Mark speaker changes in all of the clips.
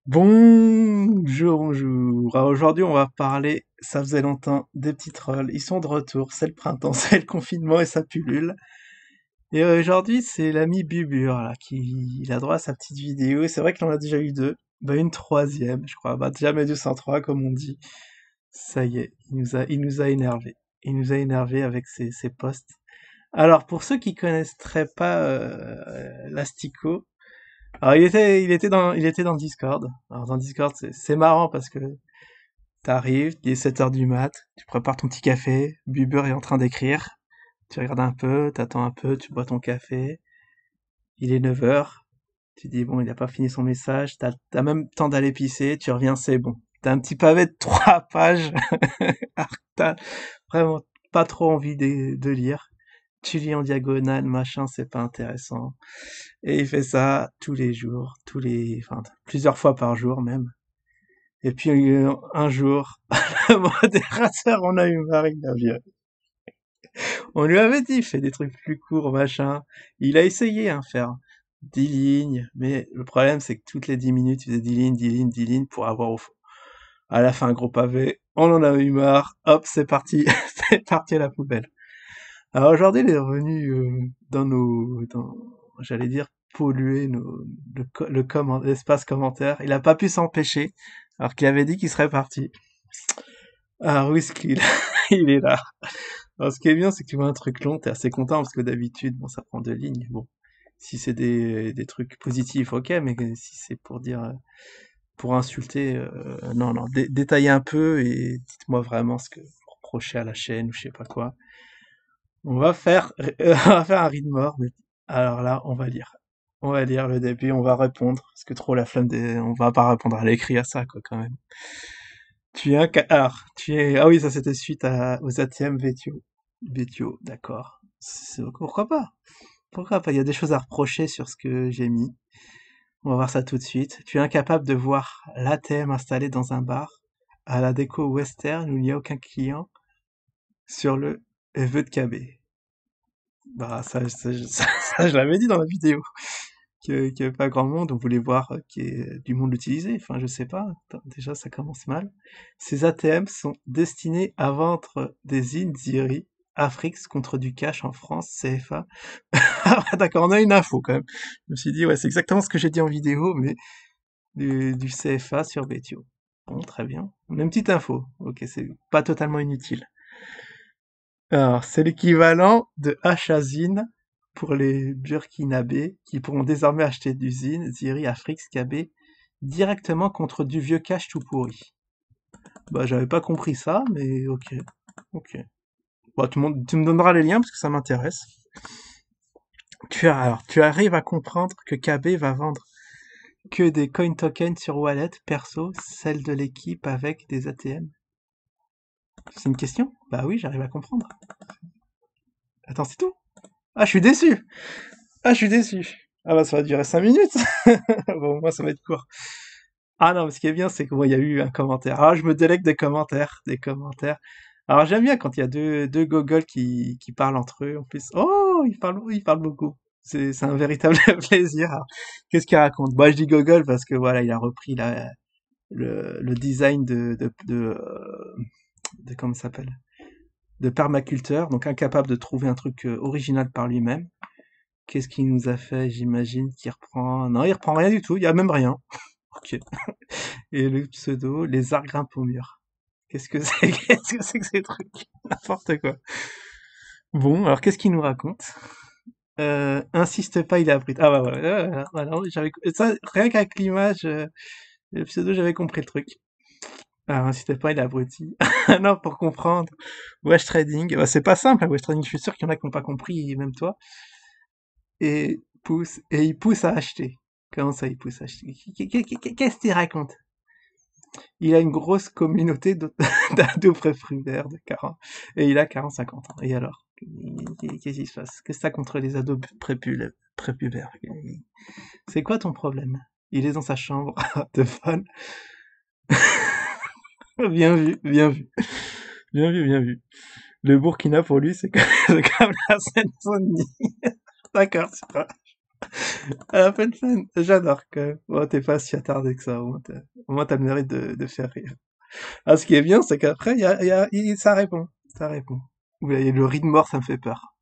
Speaker 1: Bonjour, bonjour. Alors aujourd'hui, on va parler, ça faisait longtemps, des petits trolls. Ils sont de retour, c'est le printemps, c'est le confinement et ça pullule. Et aujourd'hui, c'est l'ami Bubur, là, qui il a droit à sa petite vidéo. C'est vrai qu'il en a déjà eu deux. Bah, une troisième, je crois. Bah, jamais 203, comme on dit. Ça y est, il nous a énervé. Il nous a énervé avec ses posts. Alors, pour ceux qui connaîtraient pas l'Astico, alors il était dans Discord. Alors dans Discord, c'est marrant parce que t'arrives, il est 7 heures du mat, tu prépares ton petit café, Buber est en train d'écrire, tu regardes un peu, t'attends un peu, tu bois ton café, il est 9 heures, tu dis bon, il a pas fini son message, t'as même temps d'aller pisser, tu reviens, c'est bon. T'as un petit pavé de 3 pages, alors que t'as vraiment pas trop envie de lire. Tu lis en diagonale, machin, c'est pas intéressant. Et il fait ça tous les jours, enfin, plusieurs fois par jour même. Et puis un jour, le modérateur, on a eu marre, il l'a viré. On lui avait dit, fais des trucs plus courts, machin. Il a essayé, hein, faire 10 lignes, mais le problème, c'est que toutes les 10 minutes, il faisait 10 lignes, 10 lignes, 10 lignes pour avoir à la fin un gros pavé. On en a eu marre. Hop, c'est parti. C'est parti à la poubelle. Alors aujourd'hui, il est revenu j'allais dire, polluer l'espace commentaire. Il a pas pu s'empêcher, alors qu'il avait dit qu'il serait parti. Ah, où est-ce qu'il il est là. Alors, ce qui est bien, c'est que tu vois un truc long, t'es assez content, parce que d'habitude, bon, ça prend 2 lignes. Bon, si c'est des trucs positifs, ok, mais si c'est pour dire, pour insulter, non, non, détaillez un peu et dites-moi vraiment ce que vous reprochez à la chaîne ou je sais pas quoi. On va faire un read more, mais alors là, on va lire. On va lire le début, on va répondre, parce que trop la flemme on va pas répondre à l'écrit à ça, quoi, quand même. Ah oui, ça c'était suite aux ATM Vétio. Vétio, d'accord. Pourquoi pas? Pourquoi pas? Il y a des choses à reprocher sur ce que j'ai mis. On va voir ça tout de suite. Tu es incapable de voir l'ATM installé dans un bar, à la déco western où il n'y a aucun client, sur le vœu de KB. Bah, ça, je l'avais dit dans la vidéo, qu'il y avait pas grand monde, on voulait voir qu'il y ait du monde l'utiliser, enfin, je sais pas, attends, déjà, ça commence mal. Ces ATM sont destinés à vendre des Inziri Afrix contre du cash en France, CFA. Ah, ouais, d'accord, on a une info quand même. Je me suis dit, ouais, c'est exactement ce que j'ai dit en vidéo, mais du CFA sur Betio. Bon, très bien. On a une petite info. Ok, c'est pas totalement inutile. Alors, c'est l'équivalent de Hachazine pour les Burkinabés qui pourront désormais acheter d'usine Ziri Afrix KB directement contre du vieux cash tout pourri. Bah, j'avais pas compris ça, mais ok. Ok. Bah, tu me donneras les liens parce que ça m'intéresse. Tu arrives à comprendre que KB va vendre que des coin tokens sur wallet perso, celle de l'équipe avec des ATM. C'est une question? Bah oui, j'arrive à comprendre. Attends, c'est tout? Ah, je suis déçu! Ah, je suis déçu. Ah bah ça va durer 5 minutes. Bon, moi ça va être court. Ah non, mais ce qui est bien, c'est que moi, il y a eu un commentaire. Ah, je me délègue des commentaires, des commentaires. Alors j'aime bien quand il y a deux gogoles qui parlent entre eux. En plus, oh, ils parlent beaucoup. C'est un véritable plaisir. Alors, qu'est-ce qu'il raconte? Bah, je dis gogol parce que voilà, il a repris le design de comment ça s'appelle? De permaculteur, donc incapable de trouver un truc original par lui-même. Qu'est-ce qu'il nous a fait, j'imagine, qu'il reprend... Non, il reprend rien du tout, il y a même rien. Ok. Et le pseudo, les arts grimpent au mur. Qu'est-ce que c'est? Qu'est-ce que c'est que ces trucs? N'importe quoi. Bon, alors qu'est-ce qu'il nous raconte? Insiste pas, il est abruti. Ah bah voilà, j'avais ça, rien qu'avec l'image, le pseudo, j'avais compris le truc. Alors insiste pas, il est abruti. Non, pour comprendre. Wesh Trading, bah, c'est pas simple, hein, Wesh Trading, je suis sûr qu'il y en a qui n'ont pas compris, même toi. Et il pousse à acheter. Comment ça, il pousse à acheter? Qu'est-ce qu'il raconte? Il a une grosse communauté d'ados prépubères de 40, et il a 40-50 ans. Et alors? Qu'est-ce qui se passe? Qu'est-ce que t'as contre les ados prépubères? C'est quoi ton problème? Il est dans sa chambre de fun. Bien vu, bien vu. Bien vu, bien vu. Le Burkina, pour lui, c'est comme, c'est comme la Seine-Saint-Denis. D'accord, c'est pas. À la fin de fin, j'adore quand même. Bon, t'es pas si attardé que ça, au moins t'as le mérite de faire rire. Ah, ce qui est bien, c'est qu'après, ça répond. Ça répond. Oui, le riz de mort, ça me fait peur.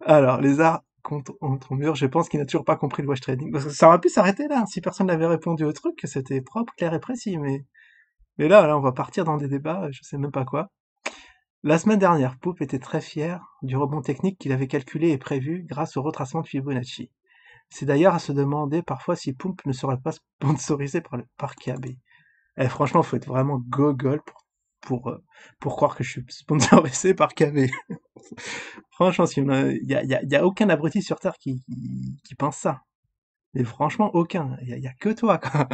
Speaker 1: Alors, les arts contre mur, je pense qu'il n'a toujours pas compris le wash trading. Parce que ça aurait pu s'arrêter là, si personne n'avait répondu au truc, que c'était propre, clair et précis, mais là, on va partir dans des débats, je sais même pas quoi. La semaine dernière, Poup était très fier du rebond technique qu'il avait calculé et prévu grâce au retracement de Fibonacci. C'est d'ailleurs à se demander parfois si Pump ne serait pas sponsorisé par KB. Eh, franchement, faut être vraiment gogol pour croire que je suis sponsorisé par KB. Franchement, il y a aucun abruti sur Terre qui pense ça. Mais franchement, aucun. Il y a que toi, quoi.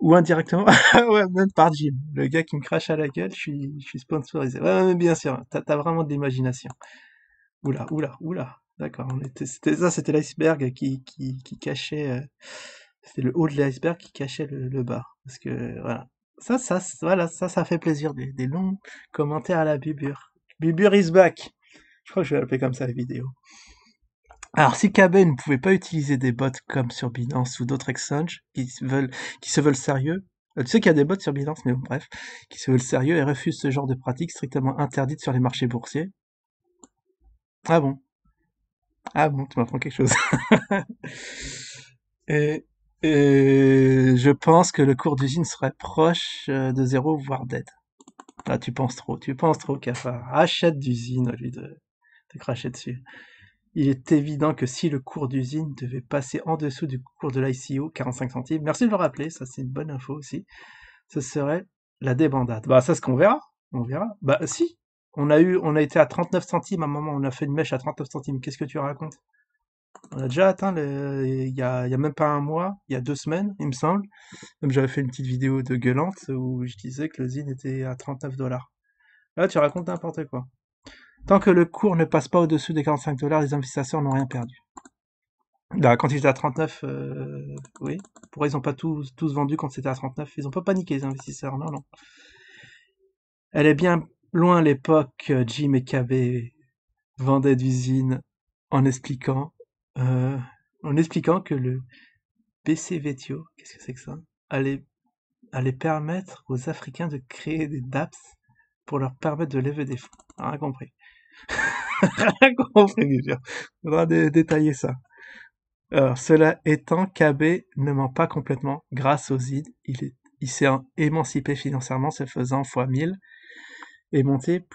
Speaker 1: Ou indirectement, ouais, même par Jim. Le gars qui me crache à la gueule, je suis sponsorisé. Ouais, mais bien sûr, t'as vraiment de l'imagination. Oula, oula, oula. D'accord, c'était l'iceberg qui cachait, c'était le haut de l'iceberg qui cachait le bas. Parce que, voilà. Voilà, ça fait plaisir. Des longs commentaires à la Bubur. Bubur is back. Je crois que je vais l'appeler comme ça la vidéo. Alors, si KB ne pouvait pas utiliser des bots comme sur Binance ou d'autres exchanges qui se veulent sérieux, tu sais qu'il y a des bots sur Binance, mais bon, bref, qui se veulent sérieux et refusent ce genre de pratiques strictement interdites sur les marchés boursiers. Ah bon? Ah bon, tu m'apprends quelque chose. Et, et je pense que le cours d'usine serait proche de zéro, voire dead. Ah, tu penses trop, cafard. Achète d'usine au lieu de cracher dessus. Il est évident que si le cours d'usine devait passer en dessous du cours de l'ICO, 45 centimes, merci de le rappeler, ça c'est une bonne info aussi, ce serait la débandade. Bah ça, c'est ce qu'on verra, on verra. Bah si, on a été à 39 centimes à un moment, on a fait une mèche à 39 centimes, qu'est-ce que tu racontes? On a déjà atteint il y a même pas un mois, il y a 2 semaines, il me semble. Même j'avais fait une petite vidéo de gueulante où je disais que le zine était à 39 $. Là, tu racontes n'importe quoi. Tant que le cours ne passe pas au-dessus des 45 $, les investisseurs n'ont rien perdu. Là, quand il était à 39, oui. Pourquoi ils ont pas tous vendu quand c'était à 39? Ils ont pas paniqué, les investisseurs, non, non. Elle est bien loin l'époque Jim et KB vendaient d'usines en expliquant, euh, en expliquant que le BC Vetio, qu'est-ce que c'est que ça? Allait permettre aux Africains de créer des DApps pour leur permettre de lever des fonds. Rien compris. Rien compris, bien sûr. Faudra détailler ça. Alors, cela étant, KB ne ment pas complètement. Grâce aux ID, il s'est émancipé financièrement, se faisant fois 1000 et monté.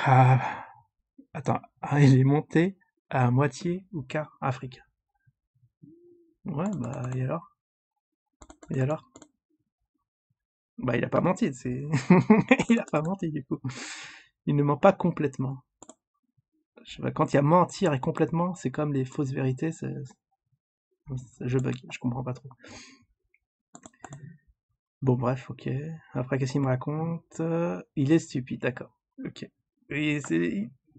Speaker 1: Ah, attends, il est monté à moitié ou quart africain. Ouais, bah, et alors? Et alors? Bah, il a pas menti, c'est. Il a pas menti, du coup. Il ne ment pas complètement. Je sais pas, quand il y a mentir et complètement, c'est comme les fausses vérités, je bug, je comprends pas trop. Bon, bref, ok. Après, qu'est-ce qu'il me raconte? Il est stupide, d'accord. Ok.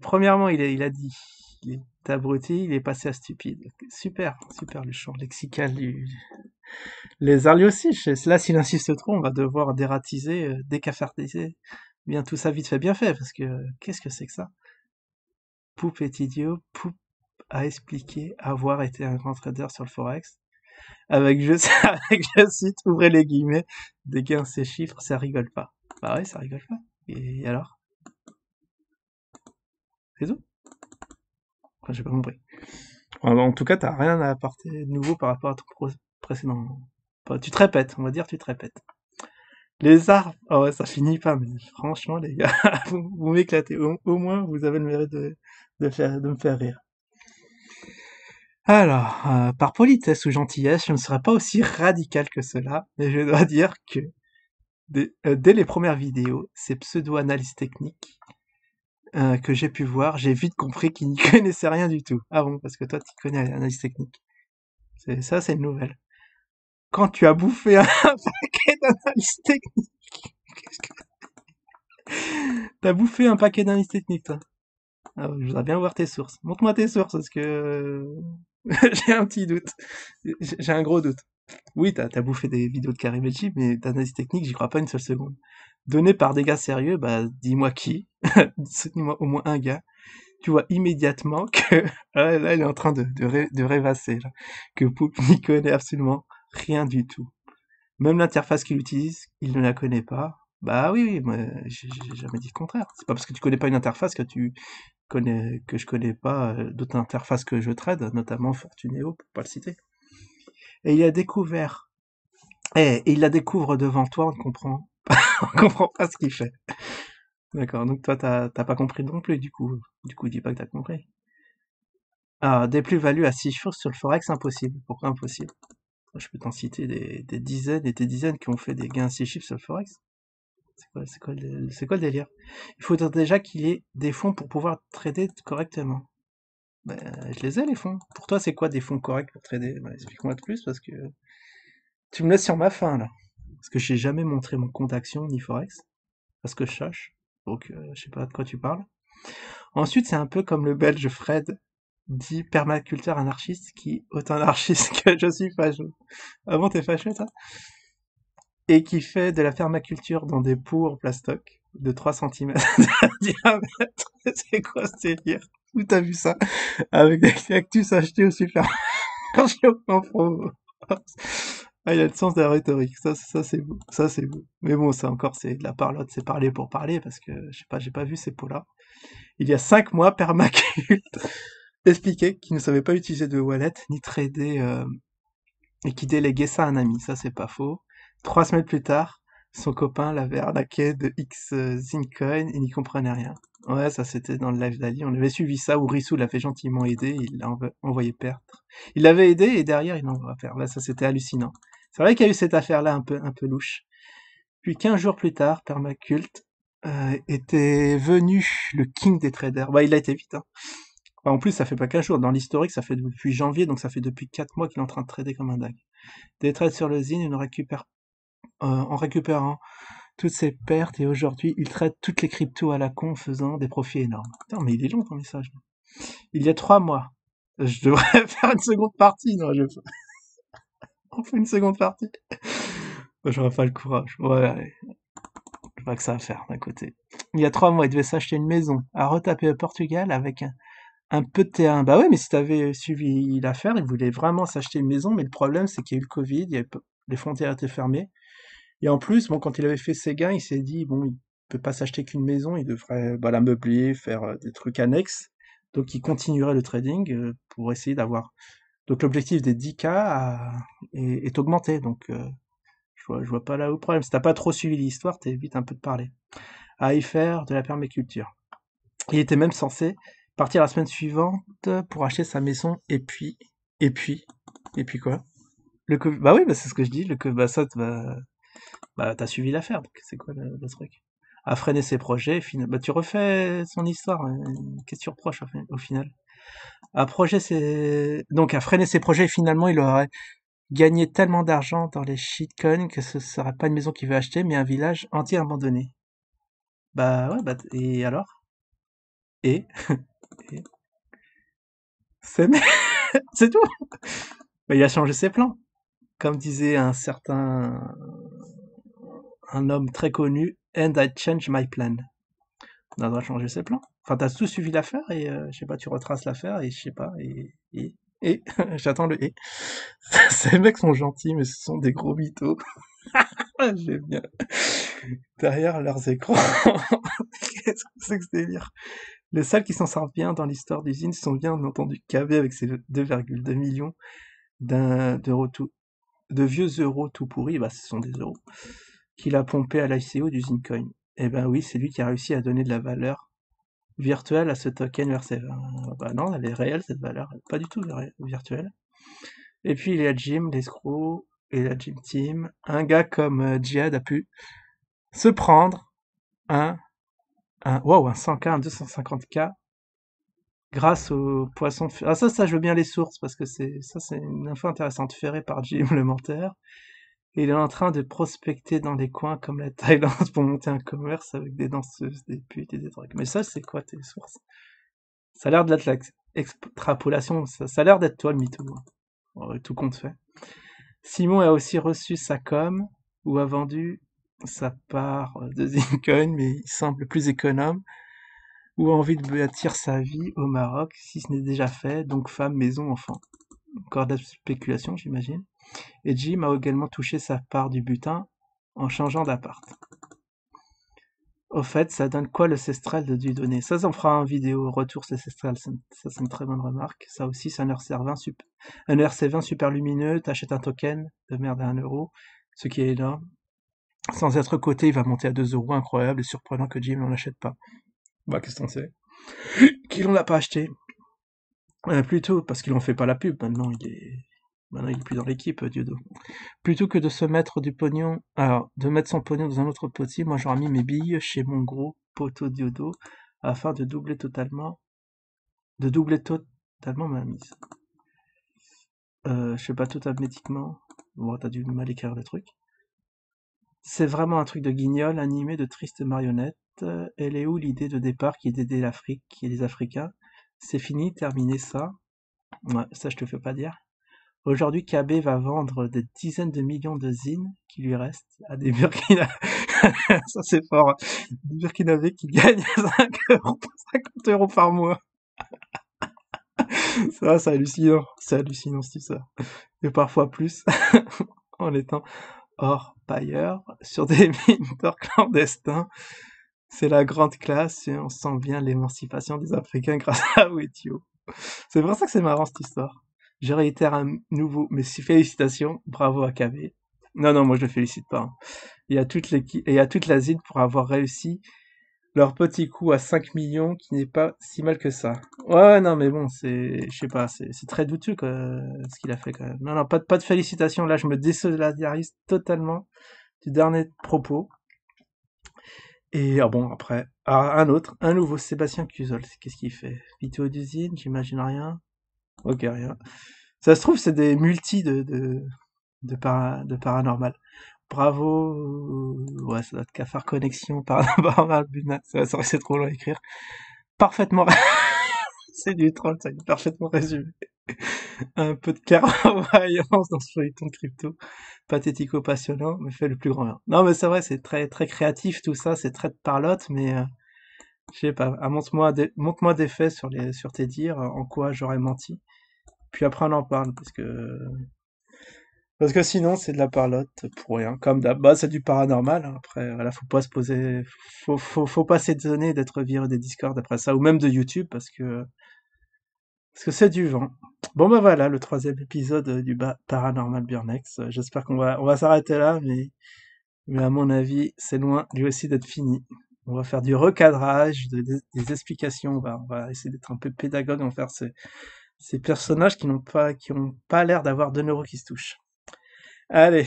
Speaker 1: Premièrement, il a dit, il est abruti, il est passé à stupide. Super, super le champ lexical Les Arlios aussi, là, s'il insiste trop, on va devoir dératiser, décafardiser. Bien, tout ça vite fait, bien fait, parce que, qu'est-ce que c'est que ça? Poup est idiot, Poup a expliqué avoir été un grand trader sur le Forex. Avec, je, avec, je cite, ouvrez les guillemets, des gains ces chiffres, ça rigole pas. Bah ouais, ça rigole pas. Et alors? C'est tout? Enfin, j'ai pas compris. En tout cas, t'as rien à apporter de nouveau par rapport à ton précédent. Enfin, tu te répètes, on va dire, tu te répètes. Les arbres, oh ouais, ça finit pas, mais franchement, les gars, vous m'éclatez. Au moins, vous avez le mérite de me faire rire. Alors, par politesse ou gentillesse, je ne serai pas aussi radical que cela, mais je dois dire que dès les premières vidéos, ces pseudo-analyses techniques que j'ai pu voir, j'ai vite compris qu'ils n'y connaissaient rien du tout. Ah bon, parce que toi, tu connais l'analyse technique. Ça, c'est une nouvelle. Quand tu as bouffé un paquet d'analyses techniques, t'as bouffé un paquet d'analyses techniques, toi. Ah, je voudrais bien voir tes sources. Montre-moi tes sources, parce que j'ai un petit doute. J'ai un gros doute. Oui, t'as bouffé des vidéos de Karimechi, mais d'analyse technique, j'y crois pas une seule seconde. Donné par des gars sérieux, bah dis-moi qui. Dis-moi au moins un gars tu vois immédiatement que là, il est en train de rêvasser, là, que Poop n'y connaît absolument rien du tout. Même l'interface qu'il utilise, il ne la connaît pas. Bah oui, oui, moi, j'ai jamais dit le contraire. C'est pas parce que tu connais pas une interface que je connais pas d'autres interfaces que je trade, notamment Fortuneo, pour pas le citer. Et il a découvert, et il la découvre devant toi, on comprend pas ce qu'il fait. D'accord, donc toi, t'as pas compris non plus, du coup. Du coup, dis pas que t'as compris. Ah, des plus-values à 6 chiffres sur le Forex, impossible. Pourquoi impossible? Je peux t'en citer des dizaines et des dizaines qui ont fait des gains à 6 chiffres sur le Forex. C'est quoi le délire? Il faudrait déjà qu'il y ait des fonds pour pouvoir trader correctement. Ben, je les ai, les fonds. Pour toi, c'est quoi des fonds corrects pour trader? Ben, explique-moi de plus, parce que tu me laisses sur ma faim, là. Parce que j'ai jamais montré mon compte action ni Forex, parce que je cherche. Donc, je sais pas de quoi tu parles. Ensuite, c'est un peu comme le belge Fred, dit permaculteur anarchiste, qui, autant anarchiste que je suis fâcheux. Ah bon, t'es fâché, toi? Et qui fait de la permaculture dans des pots en plastoc de 3 centimètres de diamètre. C'est quoi ce délire? Où t'as vu ça? Avec des cactus achetés au supermarché en promo. Ah, il a le sens de la rhétorique. Ça c'est beau. Ça, c'est beau. Mais bon, ça encore, c'est de la parlotte, c'est parler pour parler, parce que, je sais pas, j'ai pas vu ces pots-là. Il y a 5 mois, Permaculture expliquait qu'il ne savait pas utiliser de wallet, ni trader, et qui déléguait ça à un ami. Ça, c'est pas faux. 3 semaines plus tard, son copain l'avait arnaqué de X Zincoin et n'y comprenait rien. Ouais, ça c'était dans le live d'Ali. On avait suivi ça où Rissou l'avait gentiment aidé, il l'a envoyé perdre. Il l'avait aidé et derrière il l'envoie perdre. Là, ça c'était hallucinant. C'est vrai qu'il y a eu cette affaire-là un peu louche. Puis 15 jours plus tard, Permaculture était venu le king des traders. Bah, il a été vite, hein. Enfin, en plus, ça fait pas 15 jours. Dans l'historique, ça fait depuis janvier, donc ça fait depuis 4 mois qu'il est en train de trader comme un dingue. Des trades sur le Zine, en récupérant toutes ses pertes, et aujourd'hui, il trade toutes les cryptos à la con, faisant des profits énormes. Putain, mais il est long ton message. Il y a 3 mois, je devrais faire une seconde partie. Non, on fait une seconde partie. J'aurais pas le courage. Ouais, je vois que ça à faire d'un côté. Il y a 3 mois, il devait s'acheter une maison à retaper au Portugal avec un peu de terrain. Bah ouais, mais si t'avais suivi l'affaire, il voulait vraiment s'acheter une maison, mais le problème, c'est qu'il y a eu le Covid, les frontières étaient fermées. Et en plus, bon, quand il avait fait ses gains, il s'est dit, bon, il peut pas s'acheter qu'une maison, il devrait bah, la meubler, faire des trucs annexes. Donc, il continuerait le trading pour essayer d'avoir. Donc, l'objectif des 10K est augmenté. Donc, je vois pas là où le problème. Si t'as pas trop suivi l'histoire, t'évites un peu de parler. À y faire de la permaculture. Il était même censé partir la semaine suivante pour acheter sa maison, et puis, et puis quoi? Bah oui, bah c'est ce que je dis, bah ça, bah, t'as suivi l'affaire, donc c'est quoi le truc? À freiner ses projets, bah, tu refais son histoire, qu'est-ce que tu reproches au final? Donc, à freiner ses projets, finalement, il aurait gagné tellement d'argent dans les shitcoins que ce serait pas une maison qu'il veut acheter, mais un village entier abandonné. Bah ouais, bah, et alors? Et? Et c'est c'est tout! Bah, il a changé ses plans. Comme disait un homme très connu, and I changed my plan. On a le droit de changer ses plans. Enfin, t'as tout suivi l'affaire et je sais pas, tu retraces l'affaire et je sais pas, et, j'attends le et. Ces mecs sont gentils, mais ce sont des gros mythos. J'aime bien. Derrière leurs écrans. Qu'est-ce que c'est que ce délire? Les seuls qui s'en sortent bien dans l'histoire d'usine sont bien entendu KB avec ses 2,2 millions d'euros de vieux euros tout pourris, bah ce sont des euros, qu'il a pompé à l'ICO d'usine Coin. Eh ben oui, c'est lui qui a réussi à donner de la valeur virtuelle à ce token versé. Bah non, elle est réelle cette valeur, elle est pas du tout virtuelle. Et puis il y a Jim, l'escroc, et la Jim Team. Un gars comme Jihad a pu se prendre un, wow, un 100K, un 250K grâce au poisson. Ah ça je veux bien les sources parce que c'est une info intéressante, ferré par Jim le menteur. Et il est en train de prospecter dans des coins comme la Thaïlande pour monter un commerce avec des danseuses, des putes et des trucs. Mais ça, c'est quoi tes sources? Ça a l'air de l'extrapolation, ça a l'air d'être toi le mytho, hein. Tout compte fait. Simon a aussi reçu sa com, ou a vendu sa part de Zincoin, mais il semble plus économe. ou a envie de bâtir sa vie au Maroc, si ce n'est déjà fait, donc femme, maison, enfant. Encore de la spéculation, j'imagine. Et Jim a également touché sa part du butin en changeant d'appart. Au fait, ça donne quoi le Cestral de Dieudonné? Ça en fera un vidéo retour sur Cestral, ça c'est une très bonne remarque. Ça aussi, c'est un RC20 un RC20 super lumineux, t'achètes un token de merde à 1 €, ce qui est énorme. Sans être coté, il va monter à 2 €, incroyable et surprenant que Jim n'en achète pas. Bah, qu'est-ce qu'on sait? Qu'il en l'a pas acheté. Plutôt, parce qu'il en fait pas la pub, maintenant il est plus dans l'équipe, Diodo. Plutôt que de se mettre du pognon, alors, de mettre son pognon dans un autre potier, moi j'aurais mis mes billes chez mon gros poteau Diodo, afin de doubler totalement ma mise. Je sais pas, totalement. Bon, t'as dû mal écrire le truc. C'est vraiment un truc de guignol, animé de tristes marionnettes. Elle est où l'idée de départ qui est d'aider l'Afrique et les Africains? C'est fini, terminé ça. Ouais, ça je te fais pas dire. Aujourd'hui, KB va vendre des dizaines de millions de zines qui lui restent à des Burkina. Ça c'est fort, hein. Des Burkinabés qui gagnent 50 € par mois. Ça, c'est hallucinant. C'est hallucinant, cette histoire. Et parfois plus, en étant hors pailleur, sur des mines d'or clandestins. C'est la grande classe et on sent bien l'émancipation des Africains grâce à Wetio. C'est pour ça que c'est marrant cette histoire. Je réitère un nouveau, mais félicitations, bravo à KB. Non, non, moi je le félicite pas, hein. Il y a toute l'équipe, et il y a toute la zine pour avoir réussi leur petit coup à 5 millions qui n'est pas si mal que ça. Ouais, non, mais bon, je sais pas, c'est très douteux, quoi, ce qu'il a fait quand même. Non, non, pas de félicitations, là je me désolidarise totalement du dernier propos. Et ah bon, après, un nouveau, Sébastien Cusol, qu'est-ce qu'il fait? Vidéo d'usine, j'imagine rien. Ok, rien. Ça se trouve, c'est des multis de paranormal. Bravo, ouais, ça doit être Cafard Connexion, Paranormal Buna, ça c'est trop long à écrire. Parfaitement, c'est du troll, ça est parfaitement résumé. Un peu de clairvoyance dans ce feuilleton crypto, pathético-passionnant, mais fait le plus grand bien. Non, mais c'est vrai, c'est très, très créatif tout ça, c'est très de parlotte, mais je sais pas, montre-moi des faits sur tes dires, en quoi j'aurais menti. Puis après on en parle, parce que sinon c'est de la parlotte pour rien, comme d'hab. Bah c'est du paranormal, hein. Après, voilà, faut pas s'étonner d'être viré des Discord après ça, ou même de YouTube, parce que c'est du vent. Bon bah voilà, le troisième épisode du Paranormal Burnex. J'espère qu'on va s'arrêter là, mais à mon avis, c'est loin lui aussi d'être fini. On va faire du recadrage, des explications. On va essayer d'être un peu pédagogue, en faire ces personnages qui ont pas l'air d'avoir 2 € qui se touchent. Allez,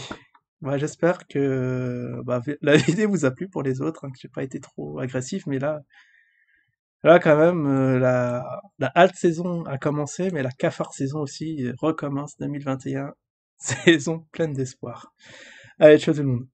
Speaker 1: bah, j'espère que la vidéo vous a plu pour les autres, hein, que j'ai pas été trop agressif, mais là quand même, la halte saison a commencé, mais la cafard saison aussi recommence 2021, saison pleine d'espoir. Allez, ciao tout le monde.